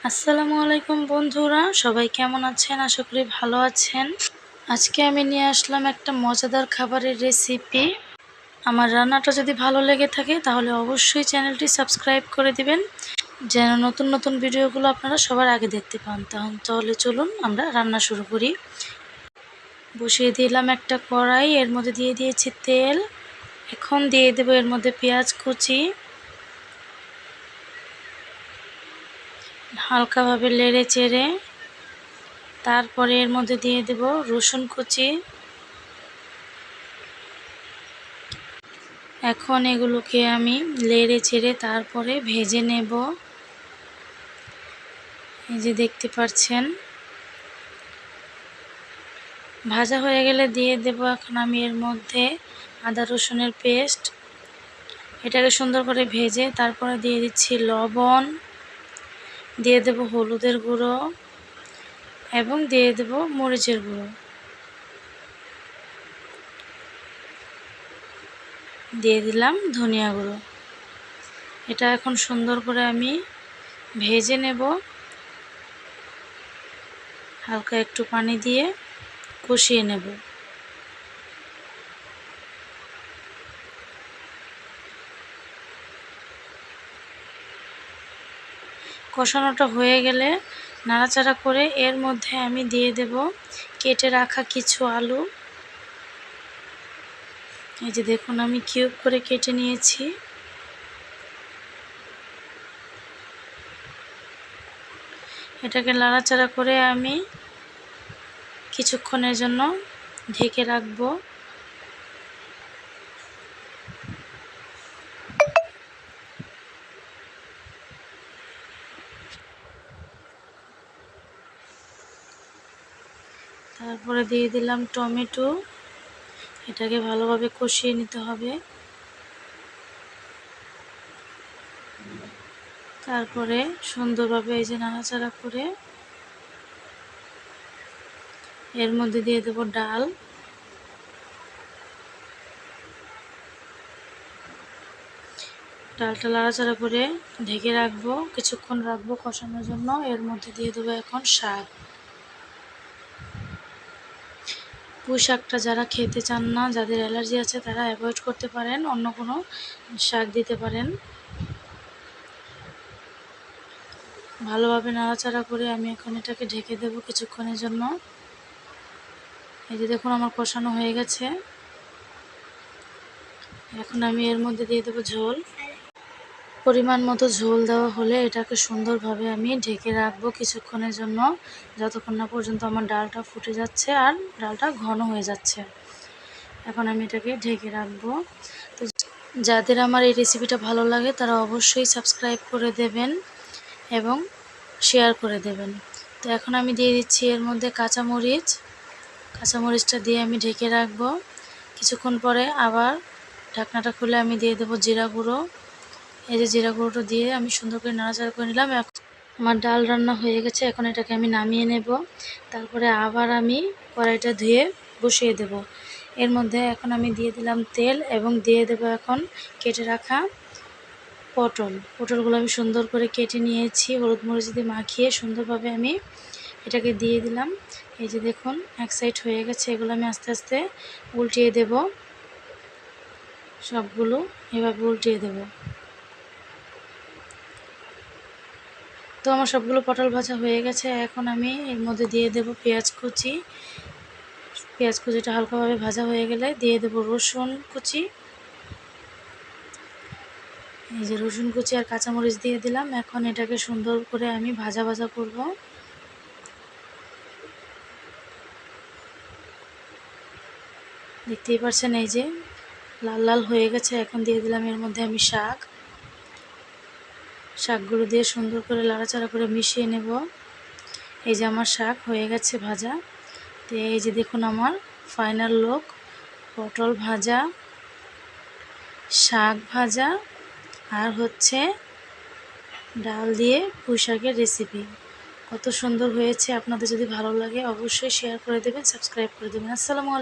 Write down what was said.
আসসালামু আলাইকুম বন্ধুরা, সবাই কেমন আছেন? আশা করি ভালো আছেন। আজকে আমি নিয়ে আসলাম একটা মজাদার খাবারের রেসিপি। আমার রান্নাটা যদি ভালো লেগে থাকে তাহলে অবশ্যই চ্যানেলটি সাবস্ক্রাইব করে দিবেন, যেন নতুন নতুন ভিডিওগুলো আপনারা সবার আগে দেখতে পান। তাহলে চলুন আমরা রান্না শুরু করি। বসিয়ে দিলাম একটা কড়াই, এর মধ্যে দিয়ে দিয়েছি তেল। এখন দিয়ে দেবো এর মধ্যে পেঁয়াজ কুচি, হালকাভাবে নেড়ে চেড়ে তারপরে এর মধ্যে দিয়ে দেব রসুন কুচি। এখন এগুলোকে আমি নেড়ে চেড়ে তারপরে ভেজে নেব। এই যে দেখতে পাচ্ছেন, ভাজা হয়ে গেলে দিয়ে দেব এখন আমি এর মধ্যে আদা রসুনের পেস্ট। এটাকে সুন্দর করে ভেজে তারপরে দিয়ে দিচ্ছি লবণ, দিয়ে দেব হলুদের গুঁড়ো এবং দিয়ে দেব মরিচের গুঁড়ো, দিয়ে দিলাম ধনিয়া গুঁড়ো। এটা এখন সুন্দর করে আমি ভেজে নেব, হালকা একটু পানি দিয়ে কষিয়ে নেব। কষানোটা হয়ে গেলে নাড়াচাড়া করে এর মধ্যে আমি দিয়ে দেব কেটে রাখা কিছু আলু। এই যে দেখুন, আমি কিউব করে কেটে নিয়েছি। এটাকে নাড়াচাড়া করে আমি কিছুক্ষণের জন্য ঢেকে রাখবো। তারপরে দিয়ে দিলাম টমেটো। এটাকে ভালোভাবে কষিয়ে নিতে হবে। তারপরে সুন্দরভাবে এই যে নাড়াচাড়া করে এর মধ্যে দিয়ে দেব ডাল। ডালটা নাড়াচাড়া করে ঢেকে রাখবো, কিছুক্ষণ রাখবো কষানোর জন্য। এর মধ্যে দিয়ে দেবো এখন শাক। পুঁই শাকটা যারা খেতে চান না, যাদের অ্যালার্জি আছে, তারা অ্যাভয়েড করতে পারেন, অন্য কোনো শাক দিতে পারেন। ভালোভাবে নাড়াচাড়া করে আমি এখন এটাকে ঢেকে দেব কিছুক্ষণের জন্য। এই যে দেখুন, আমার কষানো হয়ে গেছে। এখন আমি এর মধ্যে দিয়ে দেবো ঝোল। পরিমাণ মতো ঝোল দেওয়া হলে এটাকে সুন্দরভাবে আমি ঢেকে রাখবো কিছুক্ষণের জন্য, যতক্ষণ না পর্যন্ত আমার ডালটা ফুটে যাচ্ছে আর ডালটা ঘন হয়ে যাচ্ছে। এখন আমি এটাকে ঢেকে রাখবো। তো যাদের আমার এই রেসিপিটা ভালো লাগে তারা অবশ্যই সাবস্ক্রাইব করে দেবেন এবং শেয়ার করে দেবেন। তো এখন আমি দিয়ে দিচ্ছি এর মধ্যে কাঁচামরিচটা দিয়ে আমি ঢেকে রাখবো। কিছুক্ষণ পরে আবার ঢাকনাটা খুলে আমি দিয়ে দেবো জিরা গুঁড়ো। এই যে জিরা গুঁড়োটা দিয়ে আমি সুন্দর করে নাড়াচাড়া করে নিলাম। আমার ডাল রান্না হয়ে গেছে, এখন এটাকে আমি নামিয়ে নেব। তারপরে আবার আমি কড়াইটা ধুয়ে বসিয়ে দেব। এর মধ্যে এখন আমি দিয়ে দিলাম তেল এবং দিয়ে দেব এখন কেটে রাখা পটলগুলো আমি সুন্দর করে কেটে নিয়েছি, হলুদ মরিচ দিয়ে মাখিয়ে সুন্দরভাবে আমি এটাকে দিয়ে দিলাম। এই যে দেখুন, এক সাইড হয়ে গেছে। এগুলো আমি আস্তে আস্তে উল্টিয়ে দেব, সবগুলো এভাবে উল্টিয়ে দেব। তো আমার সবগুলো পটল ভাজা হয়ে গেছে। এখন আমি এর মধ্যে দিয়ে দেব পেঁয়াজ কুচিটা হালকাভাবে ভাজা হয়ে গেলে দিয়ে দেব রসুন কুচি। এই যে রসুন কুচি আর কাঁচামরিচ দিয়ে দিলাম। এখন এটাকে সুন্দর করে আমি ভাজা করব। দেখতেই পাচ্ছেন, এই যে লাল লাল হয়ে গেছে। এখন দিয়ে দিলাম এর মধ্যে আমি শাকগুলো দিয়ে সুন্দর করে নাড়াচাড়া করে মিশিয়ে নেব। এই যে আমার শাক হয়ে গেছে ভাজা। তো এই যে দেখুন, আমার ফাইনাল লুক, পটল ভাজা, শাক ভাজা আর হচ্ছে ডাল দিয়ে পুঁই শাকের রেসিপি। কত সুন্দর হয়েছে। আপনাদের যদি ভালো লাগে অবশ্যই শেয়ার করে দেবেন, সাবস্ক্রাইব করে দেবেন। আসসালামু আলাইকুম।